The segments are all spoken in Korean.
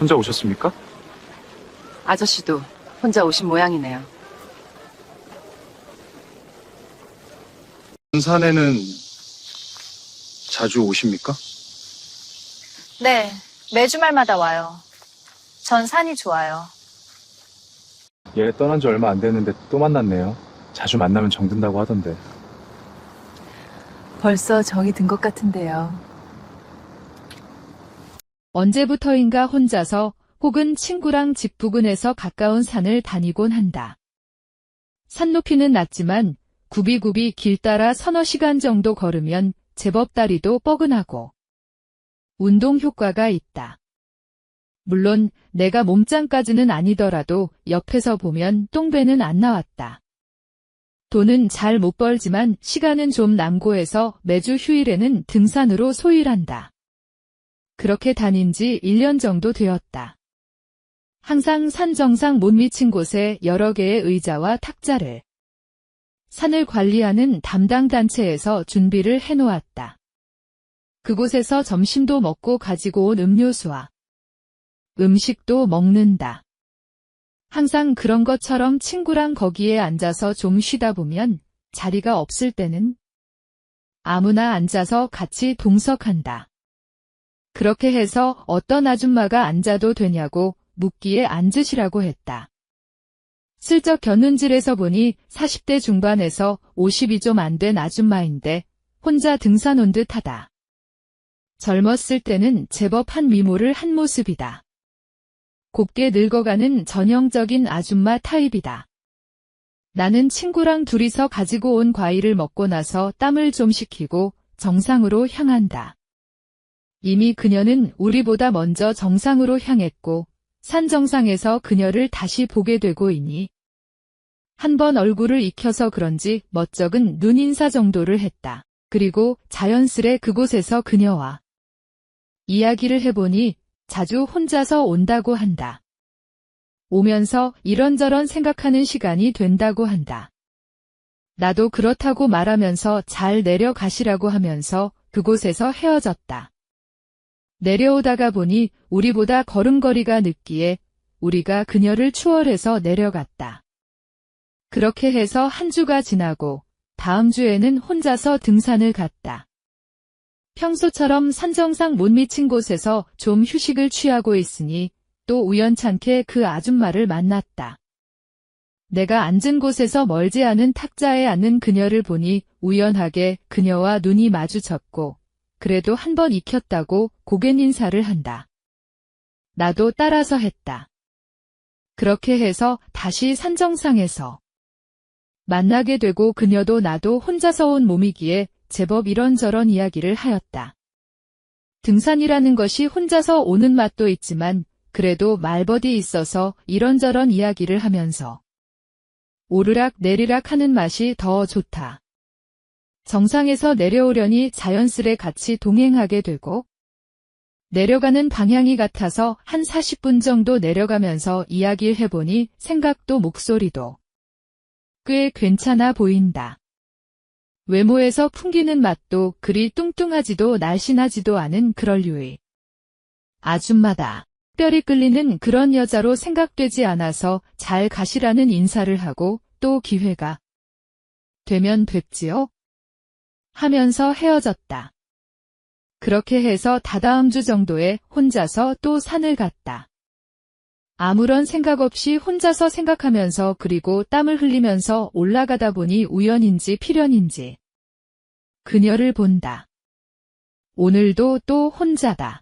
혼자 오셨습니까? 아저씨도 혼자 오신 모양이네요. 군산에는 자주 오십니까? 네, 매주 말마다 와요. 전 산이 좋아요. 얘 떠난 지 얼마 안 됐는데 또 만났네요. 자주 만나면 정든다고 하던데. 벌써 정이 든 것 같은데요. 언제부터인가 혼자서 혹은 친구랑 집 부근에서 가까운 산을 다니곤 한다. 산 높이는 낮지만 굽이굽이 길 따라 서너 시간 정도 걸으면 제법 다리도 뻐근하고 운동 효과가 있다. 물론 내가 몸짱까지는 아니더라도 옆에서 보면 똥배는 안 나왔다. 돈은 잘 못 벌지만 시간은 좀 남고 해서 매주 휴일에는 등산으로 소일한다. 그렇게 다닌 지 1년 정도 되었다. 항상 산 정상 못 미친 곳에 여러 개의 의자와 탁자를 산을 관리하는 담당 단체에서 준비를 해놓았다. 그곳에서 점심도 먹고 가지고 온 음료수와 음식도 먹는다. 항상 그런 것처럼 친구랑 거기에 앉아서 좀 쉬다 보면 자리가 없을 때는 아무나 앉아서 같이 동석한다. 그렇게 해서 어떤 아줌마가 앉아도 되냐고 묻기에 앉으시라고 했다. 슬쩍 견눈질해서 보니 40대 중반에서 50이 좀 안 된 아줌마인데 혼자 등산 온 듯하다. 젊었을 때는 제법 한 미모를 한 모습이다. 곱게 늙어가는 전형적인 아줌마 타입이다. 나는 친구랑 둘이서 가지고 온 과일을 먹고 나서 땀을 좀 식히고 정상으로 향한다. 이미 그녀는 우리보다 먼저 정상으로 향했고 산 정상에서 그녀를 다시 보게 되고 있니 한번 얼굴을 익혀서 그런지 멋쩍은 눈인사 정도를 했다. 그리고 자연스레 그곳에서 그녀와 이야기를 해보니 자주 혼자서 온다고 한다. 오면서 이런저런 생각하는 시간이 된다고 한다. 나도 그렇다고 말하면서 잘 내려가시라고 하면서 그곳에서 헤어졌다. 내려오다가 보니 우리보다 걸음걸이가 늦기에 우리가 그녀를 추월해서 내려갔다. 그렇게 해서 한 주가 지나고 다음 주에는 혼자서 등산을 갔다. 평소처럼 산정상 못 미친 곳에서 좀 휴식을 취하고 있으니 또 우연찮게 그 아줌마를 만났다. 내가 앉은 곳에서 멀지 않은 탁자에 앉는 그녀를 보니 우연하게 그녀와 눈이 마주쳤고 그래도 한 번 익혔다고 고갯 인사를 한다. 나도 따라서 했다. 그렇게 해서 다시 산정상에서 만나게 되고 그녀도 나도 혼자서 온 몸이기에 제법 이런저런 이야기를 하였다. 등산이라는 것이 혼자서 오는 맛도 있지만 그래도 말벗이 있어서 이런저런 이야기를 하면서 오르락 내리락 하는 맛이 더 좋다. 정상에서 내려오려니 자연스레 같이 동행하게 되고 내려가는 방향이 같아서 한 40분 정도 내려가면서 이야기를 해보니 생각도 목소리도 꽤 괜찮아 보인다. 외모에서 풍기는 맛도 그리 뚱뚱하지도 날씬하지도 않은 그럴 류의 아줌마다. 특별히 끌리는 그런 여자로 생각되지 않아서 잘 가시라는 인사를 하고 또 기회가 되면 뵙지요? 하면서 헤어졌다. 그렇게 해서 다다음 주 정도에 혼자서 또 산을 갔다. 아무런 생각 없이 혼자서 생각하면서 그리고 땀을 흘리면서 올라가다 보니 우연인지 필연인지 그녀를 본다. 오늘도 또 혼자다.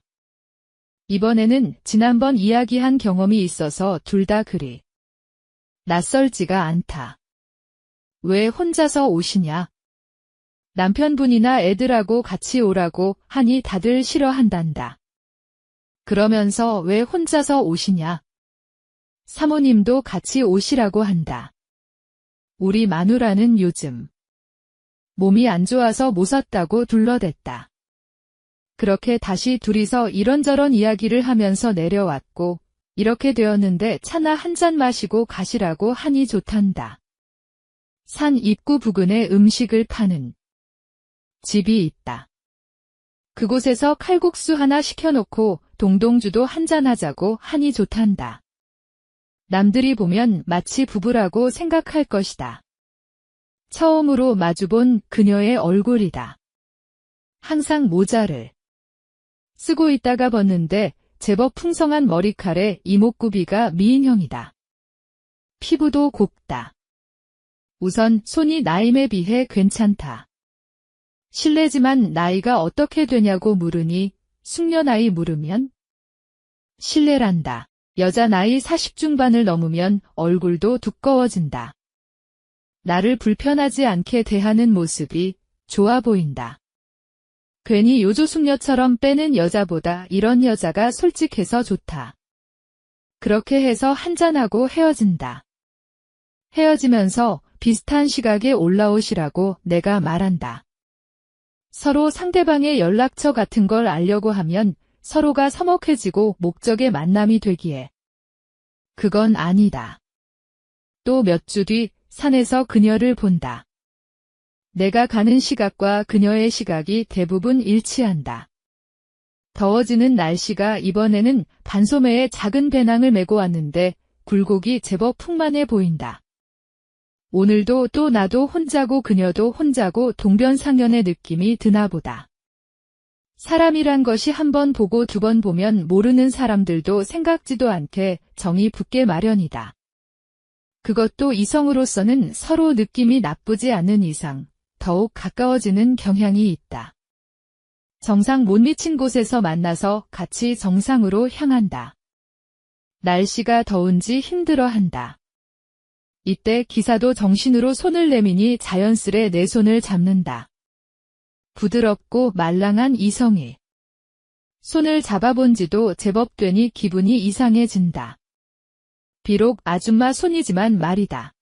이번에는 지난번 이야기한 경험이 있어서 둘 다 그리 낯설지가 않다. 왜 혼자서 오시냐? 남편분이나 애들하고 같이 오라고 하니 다들 싫어한단다. 그러면서 왜 혼자서 오시냐? 사모님도 같이 오시라고 한다. 우리 마누라는 요즘 몸이 안 좋아서 못 왔다고 둘러댔다. 그렇게 다시 둘이서 이런저런 이야기를 하면서 내려왔고 이렇게 되었는데 차나 한 잔 마시고 가시라고 하니 좋단다. 산 입구 부근에 음식을 파는 집이 있다. 그곳에서 칼국수 하나 시켜놓고 동동주도 한잔하자고 하니 좋단다. 남들이 보면 마치 부부라고 생각할 것이다. 처음으로 마주본 그녀의 얼굴이다. 항상 모자를 쓰고 있다가 벗는데 제법 풍성한 머리칼에 이목구비가 미인형이다. 피부도 곱다. 우선 손이 나임에 비해 괜찮다. 실례지만 나이가 어떻게 되냐고 물으니 숙녀나이 물으면 실례란다. 여자 나이 40 중반을 넘으면 얼굴도 두꺼워진다. 나를 불편하지 않게 대하는 모습이 좋아 보인다. 괜히 요조숙녀처럼 빼는 여자보다 이런 여자가 솔직해서 좋다. 그렇게 해서 한잔하고 헤어진다. 헤어지면서 비슷한 시각에 올라오시라고 내가 말한다. 서로 상대방의 연락처 같은 걸 알려고 하면 서로가 서먹해지고 목적의 만남이 되기에. 그건 아니다. 또 몇 주 뒤 산에서 그녀를 본다. 내가 가는 시각과 그녀의 시각이 대부분 일치한다. 더워지는 날씨가 이번에는 반소매에 작은 배낭을 메고 왔는데 굴곡이 제법 풍만해 보인다. 오늘도 또 나도 혼자고 그녀도 혼자고 동변상련의 느낌이 드나 보다. 사람이란 것이 한 번 보고 두 번 보면 모르는 사람들도 생각지도 않게 정이 붙게 마련이다. 그것도 이성으로서는 서로 느낌이 나쁘지 않은 이상 더욱 가까워지는 경향이 있다. 정상 못 미친 곳에서 만나서 같이 정상으로 향한다. 날씨가 더운지 힘들어한다. 이때 기사도 정신으로 손을 내미니 자연스레 내 손을 잡는다. 부드럽고 말랑한 이성이. 손을 잡아본 지도 제법 되니 기분이 이상해진다. 비록 아줌마 손이지만 말이다.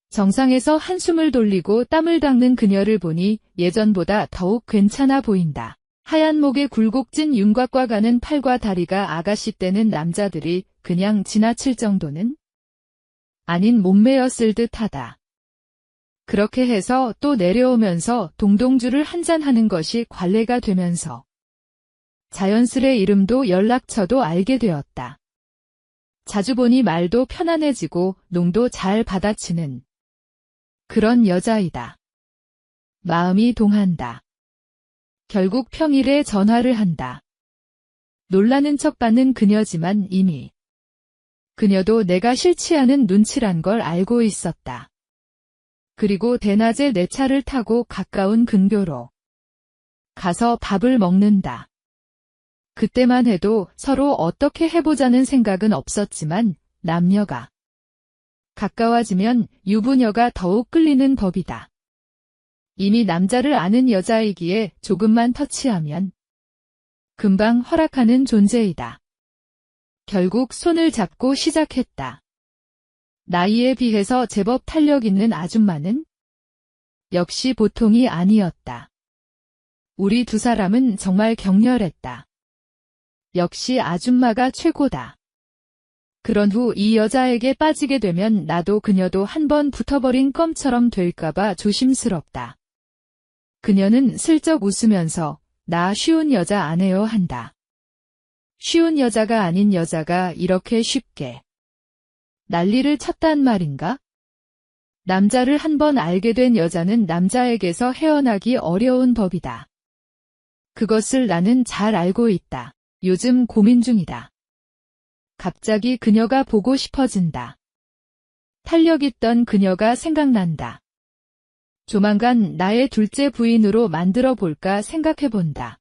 정상에서 한숨을 돌리고 땀을 닦는 그녀를 보니 예전보다 더욱 괜찮아 보인다. 하얀 목에 굴곡진 윤곽과 가는 팔과 다리가 아가씨 때는 남자들이 그냥 지나칠 정도는 아닌 몸매였을 듯하다. 그렇게 해서 또 내려오면서 동동주를 한잔하는 것이 관례가 되면서 자연스레 이름도 연락처도 알게 되었다. 자주 보니 말도 편안해지고 농도 잘 받아치는 그런 여자이다. 마음이 동한다. 결국 평일에 전화를 한다. 놀라는 척 받는 그녀지만 이미 그녀도 내가 싫지 않은 눈치란 걸 알고 있었다. 그리고 대낮에 내 차를 타고 가까운 근교로 가서 밥을 먹는다. 그때만 해도 서로 어떻게 해보자는 생각은 없었지만 남녀가 가까워지면 유부녀가 더욱 끌리는 법이다. 이미 남자를 아는 여자이기에 조금만 터치하면 금방 허락하는 존재이다. 결국 손을 잡고 시작했다. 나이에 비해서 제법 탄력 있는 아줌마는 역시 보통이 아니었다. 우리 두 사람은 정말 격렬했다. 역시 아줌마가 최고다. 그런 후 이 여자에게 빠지게 되면 나도 그녀도 한번 붙어버린 껌처럼 될까봐 조심스럽다. 그녀는 슬쩍 웃으면서 나 쉬운 여자 안 해요 한다. 쉬운 여자가 아닌 여자가 이렇게 쉽게 난리를 쳤단 말인가? 남자를 한번 알게 된 여자는 남자에게서 헤어나기 어려운 법이다. 그것을 나는 잘 알고 있다. 요즘 고민 중이다. 갑자기 그녀가 보고 싶어진다. 탄력 있던 그녀가 생각난다. 조만간 나의 둘째 부인으로 만들어 볼까 생각해 본다.